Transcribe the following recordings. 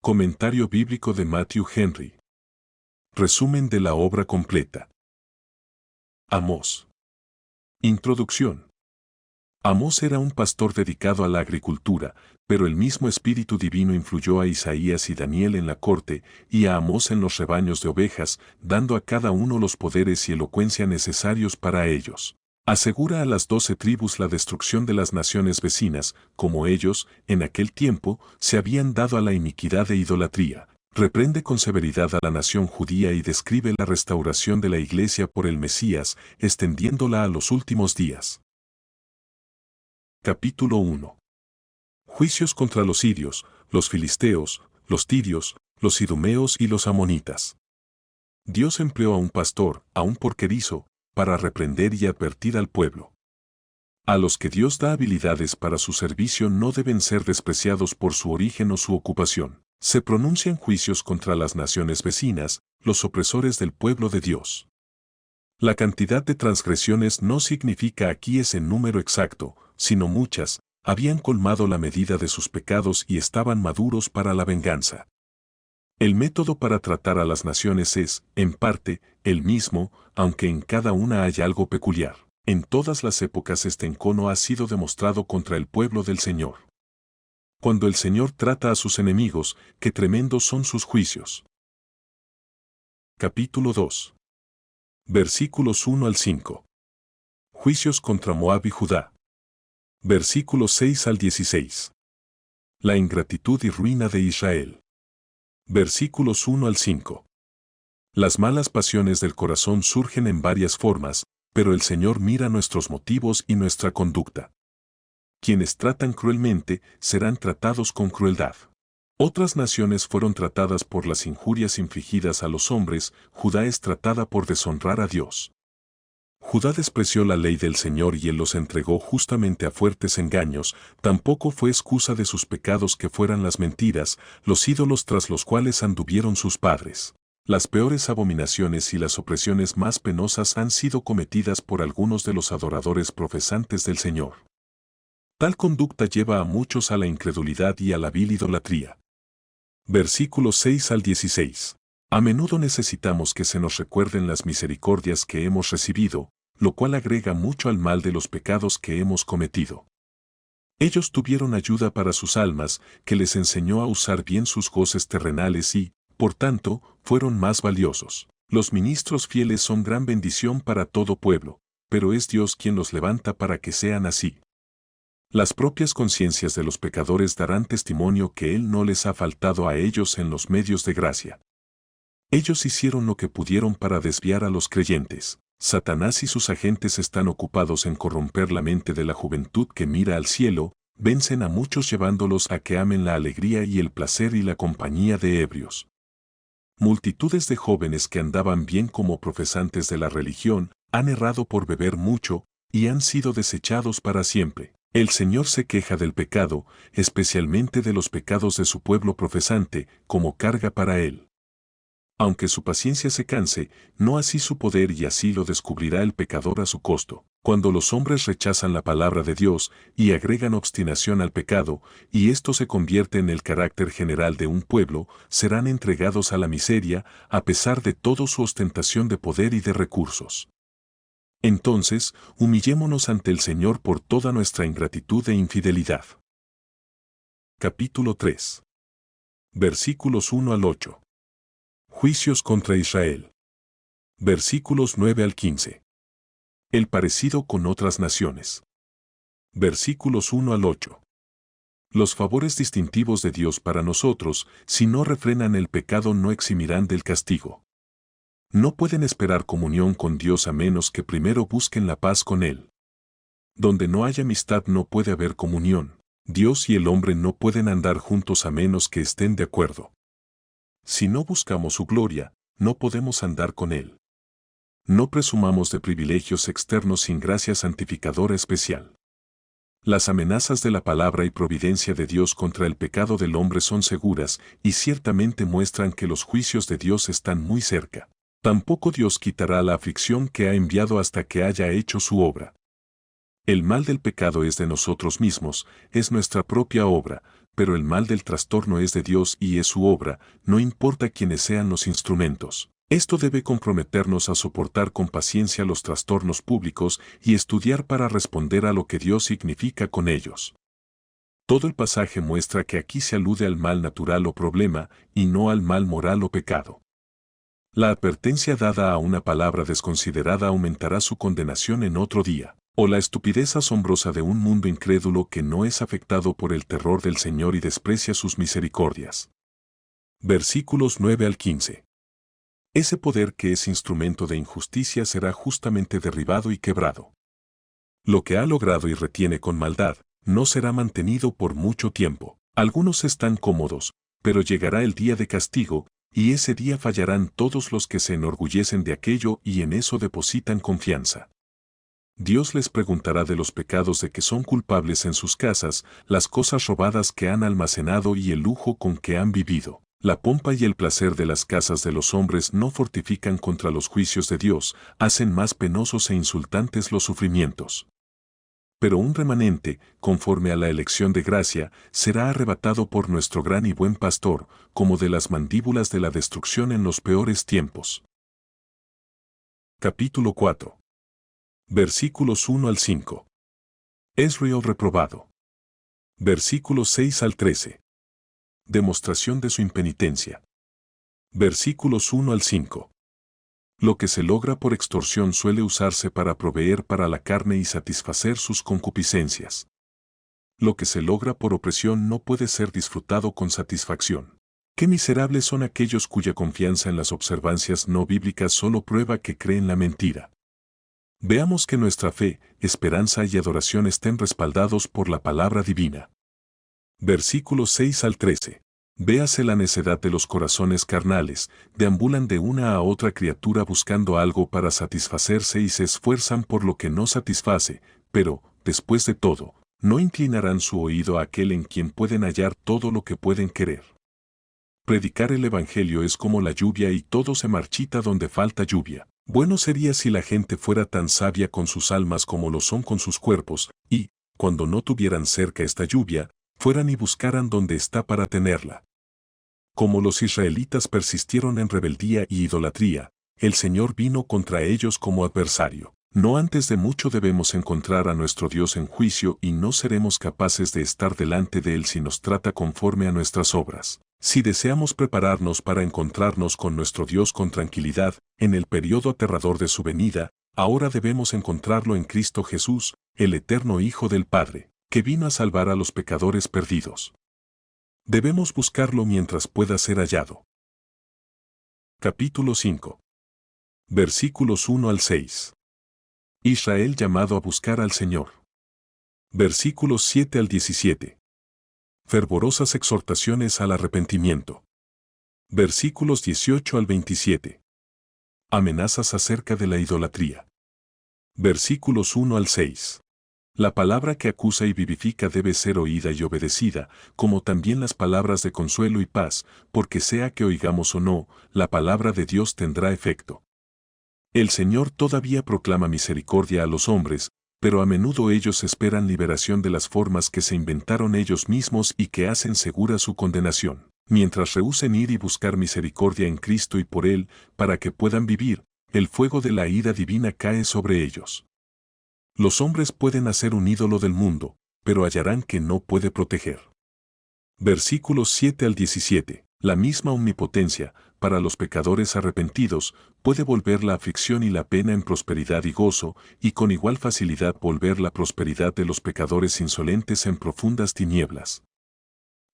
Comentario bíblico de Matthew Henry. Resumen de la obra completa. Amós. Introducción. Amós era un pastor dedicado a la agricultura, pero el mismo Espíritu Divino influyó a Isaías y Daniel en la corte y a Amós en los rebaños de ovejas, dando a cada uno los poderes y elocuencia necesarios para ellos. Asegura a las 12 tribus la destrucción de las naciones vecinas, como ellos, en aquel tiempo, se habían dado a la iniquidad e idolatría. Reprende con severidad a la nación judía y describe la restauración de la iglesia por el Mesías, extendiéndola a los últimos días. Capítulo 1. Juicios contra los sirios, los filisteos, los tirios, los idumeos y los amonitas. Dios empleó a un pastor, a un porquerizo, para reprender y advertir al pueblo. A los que Dios da habilidades para su servicio no deben ser despreciados por su origen o su ocupación. Se pronuncian juicios contra las naciones vecinas, los opresores del pueblo de Dios. La cantidad de transgresiones no significa aquí ese número exacto, sino muchas, habían colmado la medida de sus pecados y estaban maduros para la venganza. El método para tratar a las naciones es, en parte, el mismo, aunque en cada una hay algo peculiar. En todas las épocas este encono ha sido demostrado contra el pueblo del Señor. Cuando el Señor trata a sus enemigos, qué tremendos son sus juicios. Capítulo 2. Versículos 1 al 5. Juicios contra Moab y Judá. Versículos 6 al 16. La ingratitud y ruina de Israel. Versículos 1 al 5. Las malas pasiones del corazón surgen en varias formas, pero el Señor mira nuestros motivos y nuestra conducta. Quienes tratan cruelmente serán tratados con crueldad. Otras naciones fueron tratadas por las injurias infligidas a los hombres, Judá es tratada por deshonrar a Dios. Judá despreció la ley del Señor y él los entregó justamente a fuertes engaños, tampoco fue excusa de sus pecados que fueran las mentiras, los ídolos tras los cuales anduvieron sus padres. Las peores abominaciones y las opresiones más penosas han sido cometidas por algunos de los adoradores profesantes del Señor. Tal conducta lleva a muchos a la incredulidad y a la vil idolatría. Versículos 6 al 16. A menudo necesitamos que se nos recuerden las misericordias que hemos recibido, lo cual agrega mucho al mal de los pecados que hemos cometido. Ellos tuvieron ayuda para sus almas, que les enseñó a usar bien sus goces terrenales y, por tanto, fueron más valiosos. Los ministros fieles son gran bendición para todo pueblo, pero es Dios quien los levanta para que sean así. Las propias conciencias de los pecadores darán testimonio que Él no les ha faltado a ellos en los medios de gracia. Ellos hicieron lo que pudieron para desviar a los creyentes. Satanás y sus agentes están ocupados en corromper la mente de la juventud que mira al cielo, vencen a muchos llevándolos a que amen la alegría y el placer y la compañía de ebrios. Multitudes de jóvenes que andaban bien como profesantes de la religión, han errado por beber mucho, y han sido desechados para siempre. El Señor se queja del pecado, especialmente de los pecados de su pueblo profesante, como carga para Él. Aunque su paciencia se canse, no así su poder y así lo descubrirá el pecador a su costo. Cuando los hombres rechazan la palabra de Dios y agregan obstinación al pecado, y esto se convierte en el carácter general de un pueblo, serán entregados a la miseria, a pesar de toda su ostentación de poder y de recursos. Entonces, humillémonos ante el Señor por toda nuestra ingratitud e infidelidad. Capítulo 3. Versículos 1 al 8. Juicios contra Israel. Versículos 9 al 15. El parecido con otras naciones. Versículos 1 al 8. Los favores distintivos de Dios para nosotros, si no refrenan el pecado, no eximirán del castigo. No pueden esperar comunión con Dios a menos que primero busquen la paz con Él. Donde no haya amistad no puede haber comunión. Dios y el hombre no pueden andar juntos a menos que estén de acuerdo. Si no buscamos su gloria, no podemos andar con Él. No presumamos de privilegios externos sin gracia santificadora especial. Las amenazas de la palabra y providencia de Dios contra el pecado del hombre son seguras y ciertamente muestran que los juicios de Dios están muy cerca. Tampoco Dios quitará la aflicción que ha enviado hasta que haya hecho su obra. El mal del pecado es de nosotros mismos, es nuestra propia obra, pero el mal del trastorno es de Dios y es su obra, no importa quiénes sean los instrumentos. Esto debe comprometernos a soportar con paciencia los trastornos públicos y estudiar para responder a lo que Dios significa con ellos. Todo el pasaje muestra que aquí se alude al mal natural o problema, y no al mal moral o pecado. La advertencia dada a una palabra desconsiderada aumentará su condenación en otro día, o la estupidez asombrosa de un mundo incrédulo que no es afectado por el terror del Señor y desprecia sus misericordias. Versículos 9 al 15. Ese poder que es instrumento de injusticia será justamente derribado y quebrado. Lo que ha logrado y retiene con maldad, no será mantenido por mucho tiempo. Algunos están cómodos, pero llegará el día de castigo, y ese día fallarán todos los que se enorgullecen de aquello y en eso depositan confianza. Dios les preguntará de los pecados de que son culpables en sus casas, las cosas robadas que han almacenado y el lujo con que han vivido. La pompa y el placer de las casas de los hombres no fortifican contra los juicios de Dios, hacen más penosos e insultantes los sufrimientos. Pero un remanente, conforme a la elección de gracia, será arrebatado por nuestro gran y buen pastor, como de las mandíbulas de la destrucción en los peores tiempos. Capítulo 4. Versículos 1 al 5. Israel reprobado. Versículos 6 al 13. Demostración de su impenitencia. Versículos 1 al 5. Lo que se logra por extorsión suele usarse para proveer para la carne y satisfacer sus concupiscencias. Lo que se logra por opresión no puede ser disfrutado con satisfacción. Qué miserables son aquellos cuya confianza en las observancias no bíblicas solo prueba que creen la mentira. Veamos que nuestra fe, esperanza y adoración estén respaldados por la palabra divina. Versículos 6 al 13. Véase la necedad de los corazones carnales, deambulan de una a otra criatura buscando algo para satisfacerse y se esfuerzan por lo que no satisface, pero, después de todo, no inclinarán su oído a aquel en quien pueden hallar todo lo que pueden querer. Predicar el Evangelio es como la lluvia y todo se marchita donde falta lluvia. Bueno sería si la gente fuera tan sabia con sus almas como lo son con sus cuerpos, y, cuando no tuvieran cerca esta lluvia, fueran y buscaran donde está para tenerla. Como los israelitas persistieron en rebeldía y idolatría, el Señor vino contra ellos como adversario. No antes de mucho debemos encontrar a nuestro Dios en juicio y no seremos capaces de estar delante de Él si nos trata conforme a nuestras obras. Si deseamos prepararnos para encontrarnos con nuestro Dios con tranquilidad, en el periodo aterrador de su venida, ahora debemos encontrarlo en Cristo Jesús, el eterno Hijo del Padre, que vino a salvar a los pecadores perdidos. Debemos buscarlo mientras pueda ser hallado. Capítulo 5. Versículos 1 al 6. Israel llamado a buscar al Señor. Versículos 7 al 17. Fervorosas exhortaciones al arrepentimiento. Versículos 18 al 27. Amenazas acerca de la idolatría. Versículos 1 al 6. La palabra que acusa y vivifica debe ser oída y obedecida, como también las palabras de consuelo y paz, porque sea que oigamos o no, la palabra de Dios tendrá efecto. El Señor todavía proclama misericordia a los hombres, pero a menudo ellos esperan liberación de las formas que se inventaron ellos mismos y que hacen segura su condenación. Mientras rehúsen ir y buscar misericordia en Cristo y por Él, para que puedan vivir, el fuego de la ira divina cae sobre ellos. Los hombres pueden hacer un ídolo del mundo, pero hallarán que no puede proteger. Versículos 7 al 17. La misma omnipotencia, para los pecadores arrepentidos, puede volver la aflicción y la pena en prosperidad y gozo, y con igual facilidad volver la prosperidad de los pecadores insolentes en profundas tinieblas.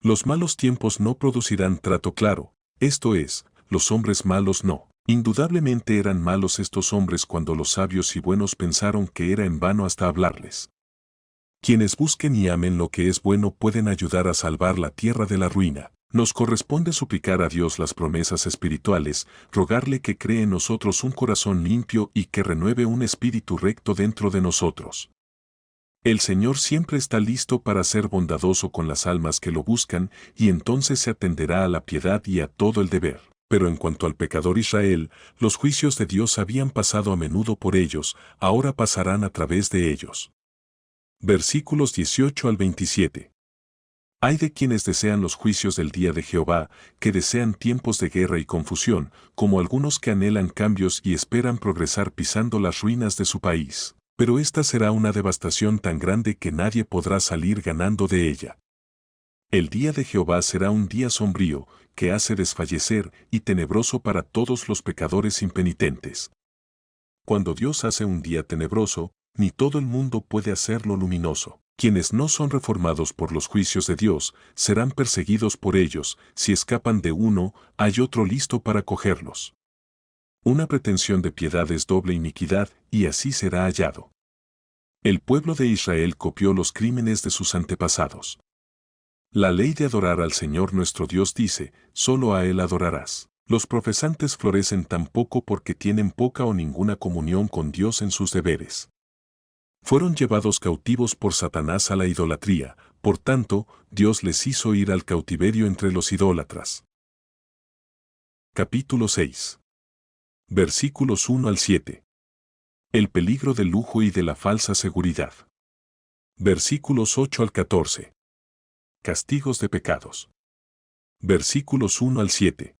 Los malos tiempos no producirán trato claro, esto es, los hombres malos no. Indudablemente eran malos estos hombres cuando los sabios y buenos pensaron que era en vano hasta hablarles. Quienes busquen y amen lo que es bueno pueden ayudar a salvar la tierra de la ruina. Nos corresponde suplicar a Dios las promesas espirituales, rogarle que cree en nosotros un corazón limpio y que renueve un espíritu recto dentro de nosotros. El Señor siempre está listo para ser bondadoso con las almas que lo buscan y entonces se atenderá a la piedad y a todo el deber. Pero en cuanto al pecador Israel, los juicios de Dios habían pasado a menudo por ellos, ahora pasarán a través de ellos. Versículos 18 al 27. Hay de quienes desean los juicios del día de Jehová, que desean tiempos de guerra y confusión, como algunos que anhelan cambios y esperan progresar pisando las ruinas de su país. Pero esta será una devastación tan grande que nadie podrá salir ganando de ella. El día de Jehová será un día sombrío, que hace desfallecer y tenebroso para todos los pecadores impenitentes. Cuando Dios hace un día tenebroso, ni todo el mundo puede hacerlo luminoso. Quienes no son reformados por los juicios de Dios serán perseguidos por ellos. Si escapan de uno, hay otro listo para cogerlos. Una pretensión de piedad es doble iniquidad, y así será hallado. El pueblo de Israel copió los crímenes de sus antepasados. La ley de adorar al Señor nuestro Dios dice, solo a Él adorarás. Los profesantes florecen tan poco porque tienen poca o ninguna comunión con Dios en sus deberes. Fueron llevados cautivos por Satanás a la idolatría, por tanto, Dios les hizo ir al cautiverio entre los idólatras. Capítulo 6. Versículos 1 al 7. El peligro del lujo y de la falsa seguridad. Versículos 8 al 14. Castigos de pecados. Versículos 1 al 7.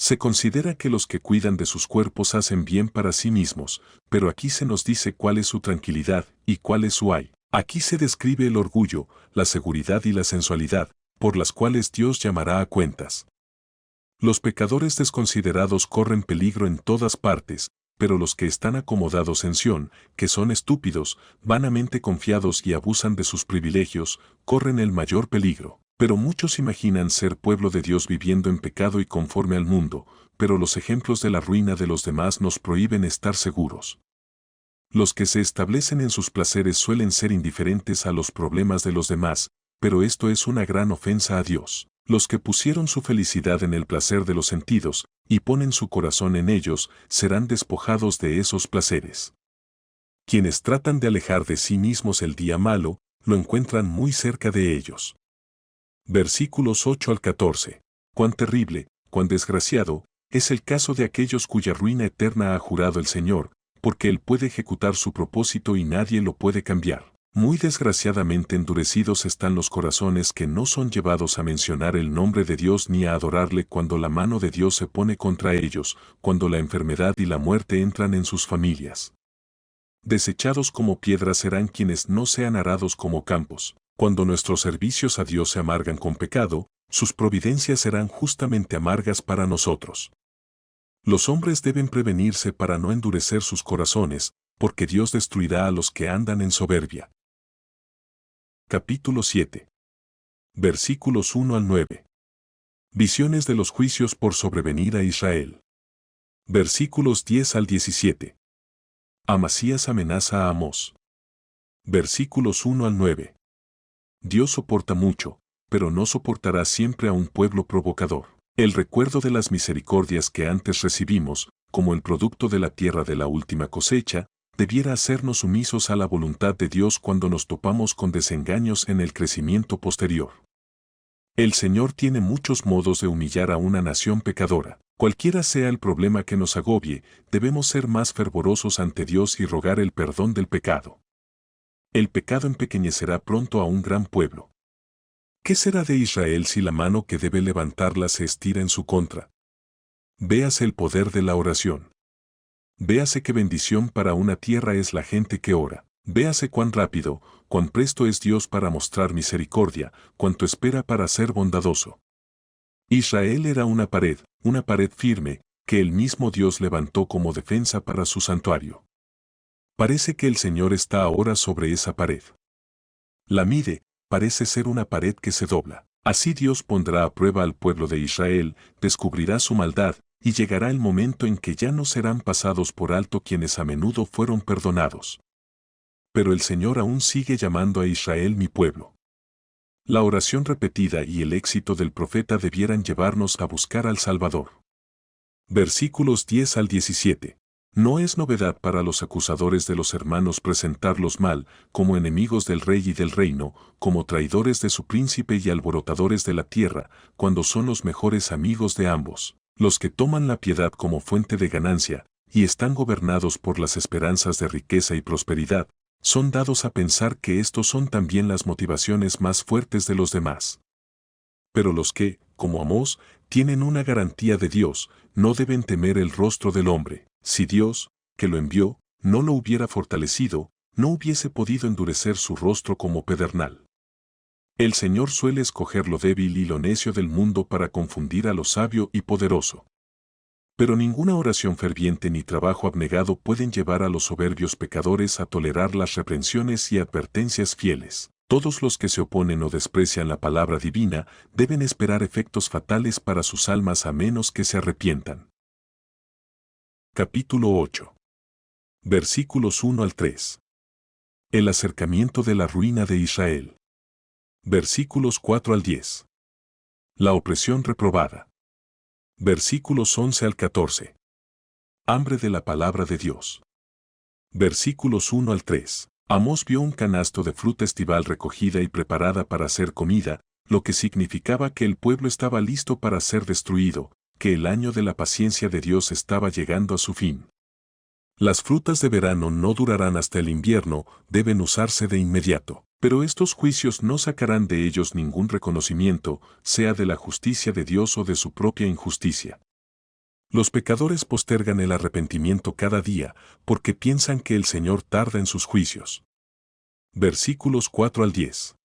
Se considera que los que cuidan de sus cuerpos hacen bien para sí mismos, pero aquí se nos dice cuál es su tranquilidad y cuál es su ay. Aquí se describe el orgullo, la seguridad y la sensualidad, por las cuales Dios llamará a cuentas. Los pecadores desconsiderados corren peligro en todas partes, pero los que están acomodados en Sión, que son estúpidos, vanamente confiados y abusan de sus privilegios, corren el mayor peligro. Pero muchos imaginan ser pueblo de Dios viviendo en pecado y conforme al mundo, pero los ejemplos de la ruina de los demás nos prohíben estar seguros. Los que se establecen en sus placeres suelen ser indiferentes a los problemas de los demás, pero esto es una gran ofensa a Dios. Los que pusieron su felicidad en el placer de los sentidos, y ponen su corazón en ellos, serán despojados de esos placeres. Quienes tratan de alejar de sí mismos el día malo, lo encuentran muy cerca de ellos. Versículos 8 al 14. Cuán terrible, cuán desgraciado, es el caso de aquellos cuya ruina eterna ha jurado el Señor, porque Él puede ejecutar su propósito y nadie lo puede cambiar. Muy desgraciadamente endurecidos están los corazones que no son llevados a mencionar el nombre de Dios ni a adorarle cuando la mano de Dios se pone contra ellos, cuando la enfermedad y la muerte entran en sus familias. Desechados como piedras serán quienes no sean arados como campos. Cuando nuestros servicios a Dios se amargan con pecado, sus providencias serán justamente amargas para nosotros. Los hombres deben prevenirse para no endurecer sus corazones, porque Dios destruirá a los que andan en soberbia. Capítulo 7. Versículos 1 al 9. Visiones de los juicios por sobrevenir a Israel. Versículos 10 al 17. Amasías amenaza a Amós. Versículos 1 al 9. Dios soporta mucho, pero no soportará siempre a un pueblo provocador. El recuerdo de las misericordias que antes recibimos, como el producto de la tierra de la última cosecha, debiera hacernos sumisos a la voluntad de Dios cuando nos topamos con desengaños en el crecimiento posterior. El Señor tiene muchos modos de humillar a una nación pecadora. Cualquiera sea el problema que nos agobie, debemos ser más fervorosos ante Dios y rogar el perdón del pecado. El pecado empequeñecerá pronto a un gran pueblo. ¿Qué será de Israel si la mano que debe levantarla se estira en su contra? Véase el poder de la oración. Véase qué bendición para una tierra es la gente que ora. Véase cuán rápido, cuán presto es Dios para mostrar misericordia, cuánto espera para ser bondadoso. Israel era una pared firme, que el mismo Dios levantó como defensa para su santuario. Parece que el Señor está ahora sobre esa pared. La mide, parece ser una pared que se dobla. Así Dios pondrá a prueba al pueblo de Israel, descubrirá su maldad, y llegará el momento en que ya no serán pasados por alto quienes a menudo fueron perdonados. Pero el Señor aún sigue llamando a Israel mi pueblo. La oración repetida y el éxito del profeta debieran llevarnos a buscar al Salvador. Versículos 10 al 17. No es novedad para los acusadores de los hermanos presentarlos mal, como enemigos del rey y del reino, como traidores de su príncipe y alborotadores de la tierra, cuando son los mejores amigos de ambos. Los que toman la piedad como fuente de ganancia, y están gobernados por las esperanzas de riqueza y prosperidad, son dados a pensar que estos son también las motivaciones más fuertes de los demás. Pero los que, como Amós, tienen una garantía de Dios, no deben temer el rostro del hombre. Si Dios, que lo envió, no lo hubiera fortalecido, no hubiese podido endurecer su rostro como pedernal. El Señor suele escoger lo débil y lo necio del mundo para confundir a lo sabio y poderoso. Pero ninguna oración ferviente ni trabajo abnegado pueden llevar a los soberbios pecadores a tolerar las reprensiones y advertencias fieles. Todos los que se oponen o desprecian la palabra divina deben esperar efectos fatales para sus almas a menos que se arrepientan. Capítulo 8. Versículos 1 al 3. El acercamiento de la ruina de Israel. Versículos 4 al 10. La opresión reprobada. Versículos 11 al 14. Hambre de la palabra de Dios. Versículos 1 al 3. Amós vio un canasto de fruta estival recogida y preparada para ser comida, lo que significaba que el pueblo estaba listo para ser destruido, que el año de la paciencia de Dios estaba llegando a su fin. Las frutas de verano no durarán hasta el invierno, deben usarse de inmediato. Pero estos juicios no sacarán de ellos ningún reconocimiento, sea de la justicia de Dios o de su propia injusticia. Los pecadores postergan el arrepentimiento cada día, porque piensan que el Señor tarda en sus juicios. Versículos 4 al 10.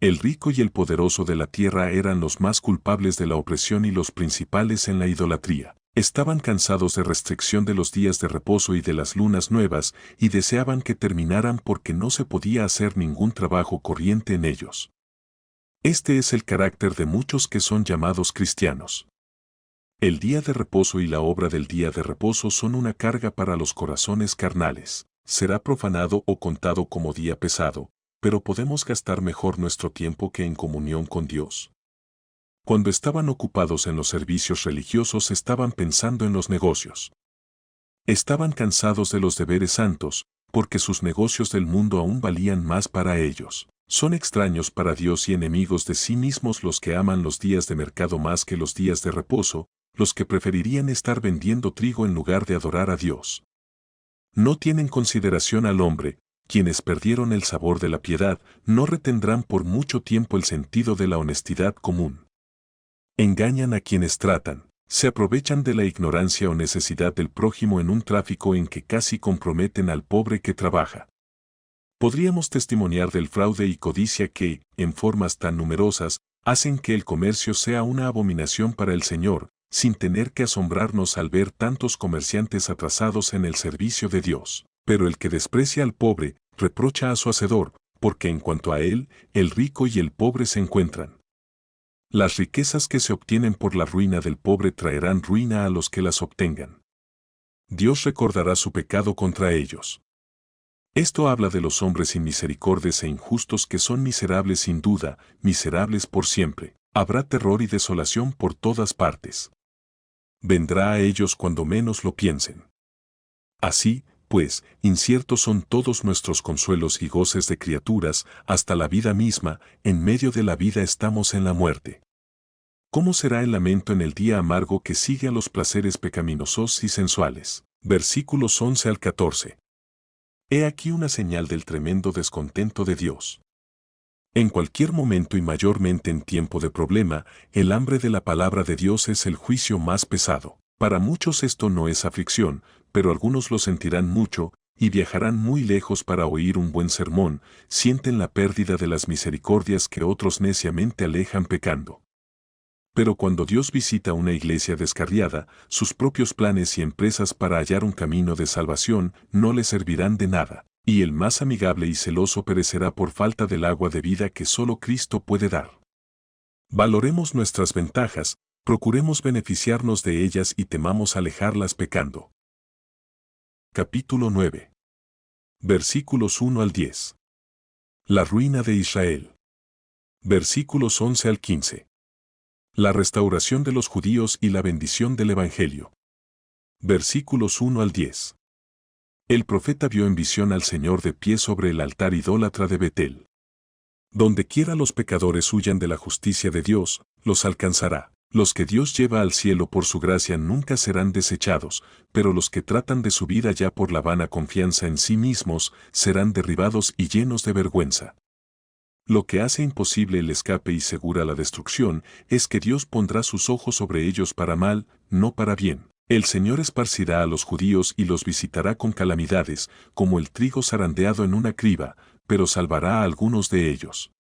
El rico y el poderoso de la tierra eran los más culpables de la opresión y los principales en la idolatría. Estaban cansados de restricción de los días de reposo y de las lunas nuevas, y deseaban que terminaran porque no se podía hacer ningún trabajo corriente en ellos. Este es el carácter de muchos que son llamados cristianos. El día de reposo y la obra del día de reposo son una carga para los corazones carnales. Será profanado o contado como día pesado, pero podemos gastar mejor nuestro tiempo que en comunión con Dios. Cuando estaban ocupados en los servicios religiosos estaban pensando en los negocios. Estaban cansados de los deberes santos, porque sus negocios del mundo aún valían más para ellos. Son extraños para Dios y enemigos de sí mismos los que aman los días de mercado más que los días de reposo, los que preferirían estar vendiendo trigo en lugar de adorar a Dios. No tienen consideración al hombre, quienes perdieron el sabor de la piedad, no retendrán por mucho tiempo el sentido de la honestidad común. Engañan a quienes tratan, se aprovechan de la ignorancia o necesidad del prójimo en un tráfico en que casi comprometen al pobre que trabaja. Podríamos testimoniar del fraude y codicia que, en formas tan numerosas, hacen que el comercio sea una abominación para el Señor, sin tener que asombrarnos al ver tantos comerciantes atrasados en el servicio de Dios. Pero el que desprecia al pobre, reprocha a su hacedor, porque en cuanto a él, el rico y el pobre se encuentran. Las riquezas que se obtienen por la ruina del pobre traerán ruina a los que las obtengan. Dios recordará su pecado contra ellos. Esto habla de los hombres sin misericordias e injustos que son miserables sin duda, miserables por siempre. Habrá terror y desolación por todas partes. Vendrá a ellos cuando menos lo piensen. Así, pues, inciertos son todos nuestros consuelos y goces de criaturas, hasta la vida misma, en medio de la vida estamos en la muerte. ¿Cómo será el lamento en el día amargo que sigue a los placeres pecaminosos y sensuales? Versículos 11 al 14. He aquí una señal del tremendo descontento de Dios. En cualquier momento y mayormente en tiempo de problema, el hambre de la palabra de Dios es el juicio más pesado. Para muchos esto no es aflicción, pero algunos lo sentirán mucho, y viajarán muy lejos para oír un buen sermón, sienten la pérdida de las misericordias que otros neciamente alejan pecando. Pero cuando Dios visita una iglesia descarriada, sus propios planes y empresas para hallar un camino de salvación no le servirán de nada, y el más amigable y celoso perecerá por falta del agua de vida que solo Cristo puede dar. Valoremos nuestras ventajas, procuremos beneficiarnos de ellas y temamos alejarlas pecando. Capítulo 9. Versículos 1 al 10. La ruina de Israel. Versículos 11 al 15. La restauración de los judíos y la bendición del Evangelio. Versículos 1 al 10. El profeta vio en visión al Señor de pie sobre el altar idólatra de Betel. Donde quiera los pecadores huyan de la justicia de Dios, los alcanzará. Los que Dios lleva al cielo por su gracia nunca serán desechados, pero los que tratan de subir allá por la vana confianza en sí mismos serán derribados y llenos de vergüenza. Lo que hace imposible el escape y segura la destrucción es que Dios pondrá sus ojos sobre ellos para mal, no para bien. El Señor esparcirá a los judíos y los visitará con calamidades, como el trigo zarandeado en una criba, pero salvará a algunos de ellos.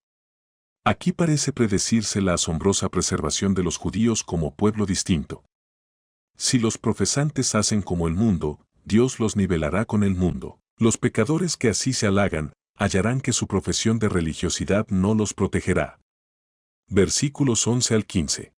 Aquí parece predecirse la asombrosa preservación de los judíos como pueblo distinto. Si los profesantes hacen como el mundo, Dios los nivelará con el mundo. Los pecadores que así se halagan, hallarán que su profesión de religiosidad no los protegerá. Versículos 11 al 15.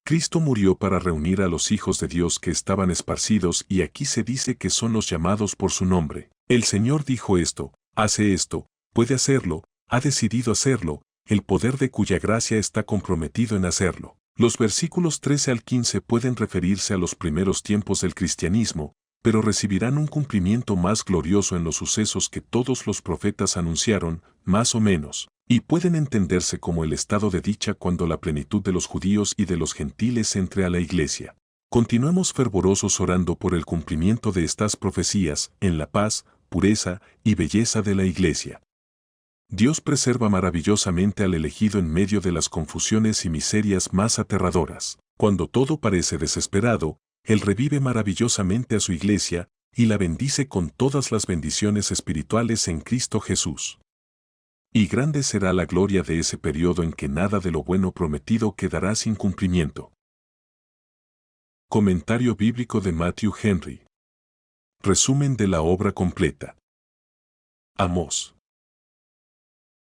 Cristo murió para reunir a los hijos de Dios que estaban esparcidos y aquí se dice que son los llamados por su nombre. El Señor dijo esto, hace esto, puede hacerlo, ha decidido hacerlo, el poder de cuya gracia está comprometido en hacerlo. Los versículos 13 al 15 pueden referirse a los primeros tiempos del cristianismo, pero recibirán un cumplimiento más glorioso en los sucesos que todos los profetas anunciaron, más o menos, y pueden entenderse como el estado de dicha cuando la plenitud de los judíos y de los gentiles entre a la iglesia. Continuemos fervorosos orando por el cumplimiento de estas profecías, en la paz, pureza y belleza de la iglesia. Dios preserva maravillosamente al elegido en medio de las confusiones y miserias más aterradoras. Cuando todo parece desesperado, Él revive maravillosamente a su iglesia y la bendice con todas las bendiciones espirituales en Cristo Jesús. Y grande será la gloria de ese periodo en que nada de lo bueno prometido quedará sin cumplimiento. Comentario bíblico de Matthew Henry. Resumen de la obra completa. Amós.